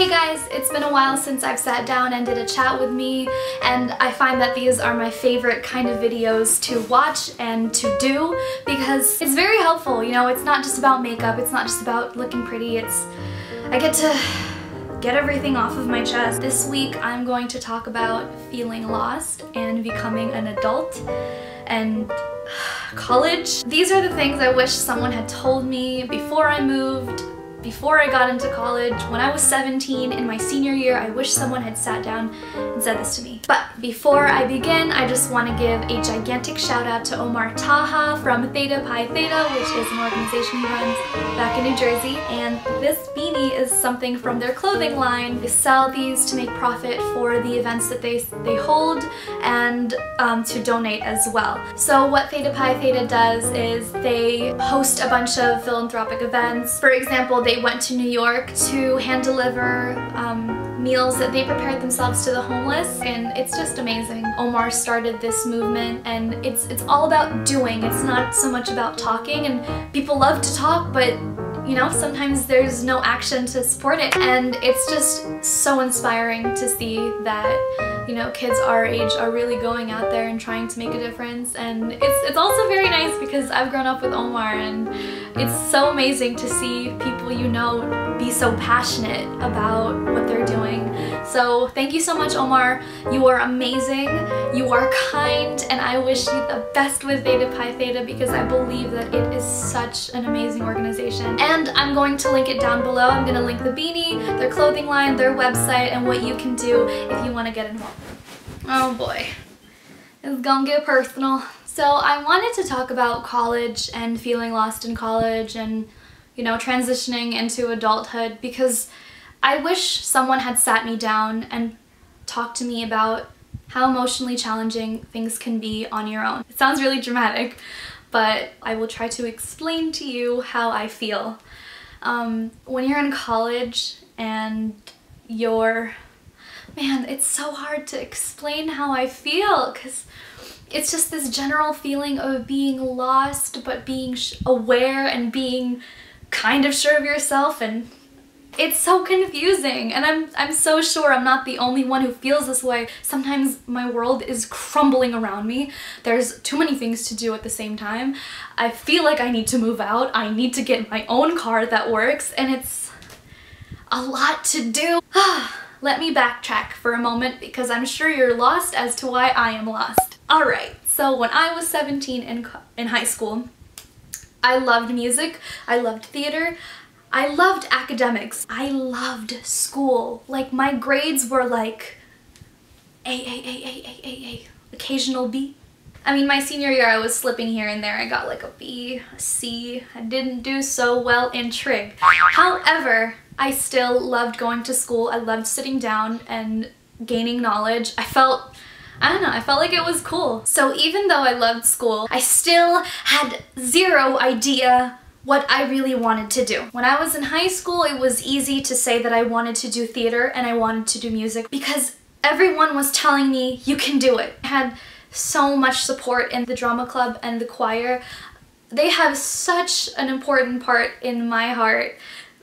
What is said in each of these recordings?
Hey guys, it's been a while since I've sat down and did a chat with me, and I find that these are my favorite kind of videos to watch and to do because it's very helpful. You know, it's not just about makeup, it's not just about looking pretty, I get to get everything off of my chest. This week I'm going to talk about feeling lost and becoming an adult and college. These are the things I wish someone had told me before I moved, before I got into college. When I was 17 in my senior year, I wish someone had sat down and said this to me. But before I begin, I just want to give a gigantic shout out to Omar Taha from Theta Pi Theta, which is an organization he runs back in New Jersey. And this beanie is something from their clothing line. They sell these to make profit for the events that they hold and to donate as well. So what Theta Pi Theta does is they host a bunch of philanthropic events. For example, they went to New York to hand deliver meals that they prepared themselves to the homeless, and it's just amazing. Omar started this movement, and it's all about doing. It's not so much about talking, and people love to talk, but you know, sometimes there's no action to support it, and it's just so inspiring to see that, you know, kids our age are really going out there and trying to make a difference. And it's also very nice because I've grown up with Omar, and it's so amazing to see people you know be so passionate about what they're doing. So thank you so much, Omar. You are amazing, you are kind, and I wish you the best with Theta Pi Theta because I believe that it is such an amazing organization. And I'm going to link it down below. I'm going to link the beanie, their clothing line, their website, and what you can do if you want to get involved. Oh boy, it's gonna get personal. So I wanted to talk about college and feeling lost in college and, you know, transitioning into adulthood because I wish someone had sat me down and talked to me about how emotionally challenging things can be on your own. It sounds really dramatic, but I will try to explain to you how I feel. When you're in college and man, it's so hard to explain how I feel because it's just this general feeling of being lost but being aware and being kind of sure of yourself, and it's so confusing, and I'm so sure I'm not the only one who feels this way. Sometimes my world is crumbling around me. There's too many things to do at the same time. I feel like I need to move out. I need to get my own car that works, and it's a lot to do. Let me backtrack for a moment because I'm sure you're lost as to why I am lost. Alright, so when I was 17 in high school, I loved music, I loved theater, I loved academics, I loved school. Like, my grades were like A, occasional B. I mean, my senior year I was slipping here and there. I got like a B, a C. I didn't do so well in trig. However, I still loved going to school. I loved sitting down and gaining knowledge. I felt like it was cool. So even though I loved school, I still had zero idea what I really wanted to do. When I was in high school, it was easy to say that I wanted to do theater and I wanted to do music because everyone was telling me, you can do it. I had so much support in the drama club and the choir. They have such an important part in my heart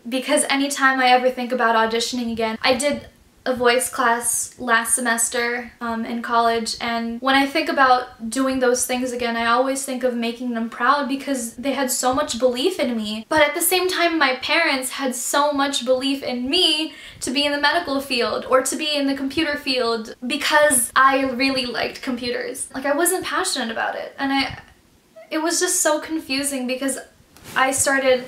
because anytime I ever think about auditioning again, I did a voice class last semester in college, and when I think about doing those things again, I always think of making them proud because they had so much belief in me. But at the same time, my parents had so much belief in me to be in the medical field or to be in the computer field because I really liked computers. Like, I wasn't passionate about it, and it was just so confusing because I started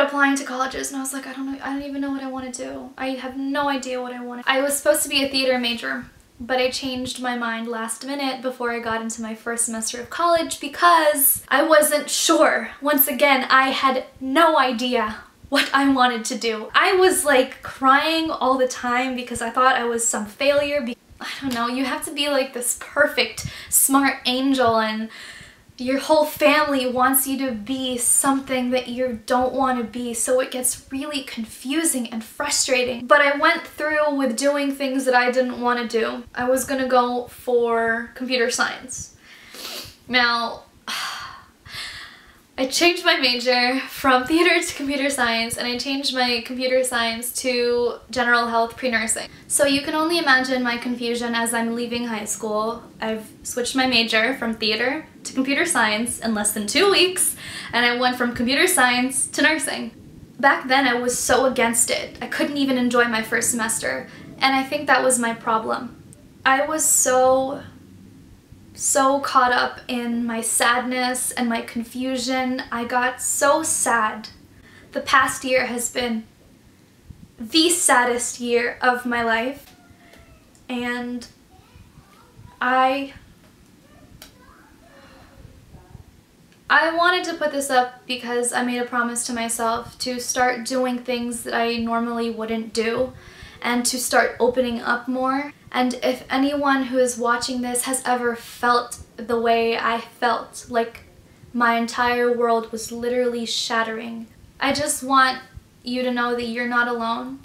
applying to colleges and I was like, I don't even know what I want to do. I have no idea what I want. I was supposed to be a theater major, but I changed my mind last minute before I got into my first semester of college because I wasn't sure. Once again, I had no idea what I wanted to do. I was like crying all the time because I thought I was some failure. I don't know, you have to be like this perfect, smart angel, and your whole family wants you to be something that you don't want to be, so it gets really confusing and frustrating. But I went through with doing things that I didn't want to do. I was gonna go for computer science. Now, I changed my major from theater to computer science, and I changed my computer science to general health pre-nursing. So you can only imagine my confusion as I'm leaving high school. I've switched my major from theater to computer science in less than 2 weeks, and I went from computer science to nursing. Back then I was so against it. I couldn't even enjoy my first semester, and I think that was my problem. I was so caught up in my sadness and my confusion. I got so sad. The past year has been the saddest year of my life, and I wanted to put this up because I made a promise to myself to start doing things that I normally wouldn't do and to start opening up more. And if anyone who is watching this has ever felt the way I felt, like my entire world was literally shattering, I just want you to know that you're not alone.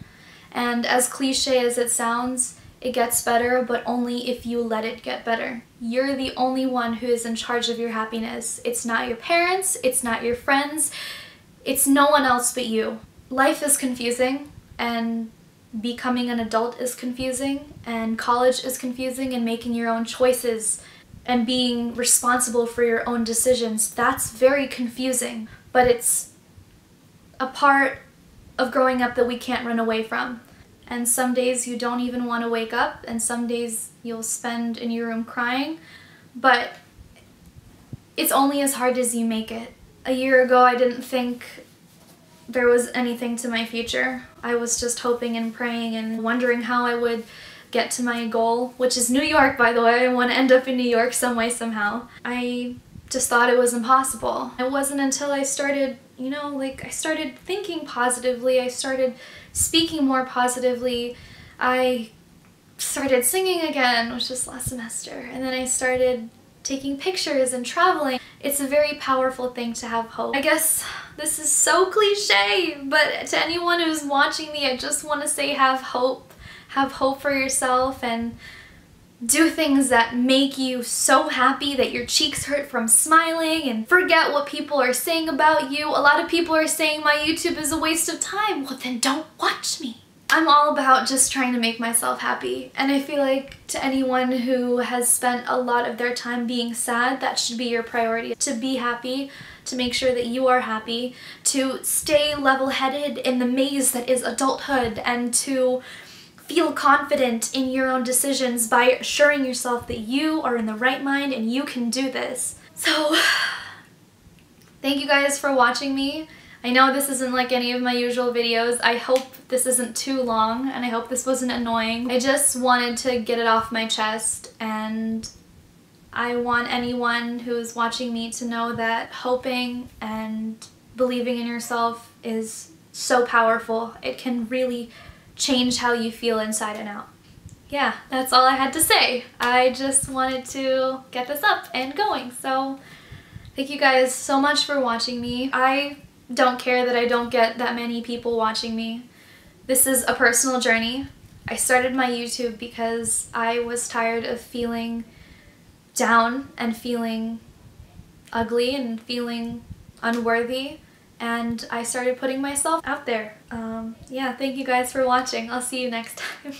And as cliche as it sounds, it gets better, but only if you let it get better. You're the only one who is in charge of your happiness. It's not your parents, it's not your friends, it's no one else but you. Life is confusing, and becoming an adult is confusing, and college is confusing, and making your own choices and being responsible for your own decisions, that's very confusing. But it's a part of growing up that we can't run away from. And some days you don't even want to wake up, and some days you'll spend in your room crying, but it's only as hard as you make it. A year ago I didn't think there was anything to my future. I was just hoping and praying and wondering how I would get to my goal, which is New York, by the way. I want to end up in New York some way, somehow. I just thought it was impossible. It wasn't until I started, I started thinking positively, I started speaking more positively, I started singing again, which was last semester, and then I started taking pictures and traveling. It's a very powerful thing to have hope. I guess this is so cliche, but to anyone who's watching me, I just want to say have hope. Have hope for yourself and do things that make you so happy that your cheeks hurt from smiling, and forget what people are saying about you. A lot of people are saying my YouTube is a waste of time. Well, then don't watch me. I'm all about just trying to make myself happy, and I feel like to anyone who has spent a lot of their time being sad, that should be your priority. To be happy, to make sure that you are happy, to stay level-headed in the maze that is adulthood, and to feel confident in your own decisions by assuring yourself that you are in the right mind and you can do this. So, thank you guys for watching me. I know this isn't like any of my usual videos. I hope this isn't too long, and I hope this wasn't annoying. I just wanted to get it off my chest, and I want anyone who's watching me to know that hoping and believing in yourself is so powerful. It can really change how you feel inside and out. Yeah, that's all I had to say. I just wanted to get this up and going. So thank you guys so much for watching me. I don't care that I don't get that many people watching me. This is a personal journey. I started my YouTube because I was tired of feeling down and feeling ugly and feeling unworthy, and I started putting myself out there. Yeah, thank you guys for watching. I'll see you next time.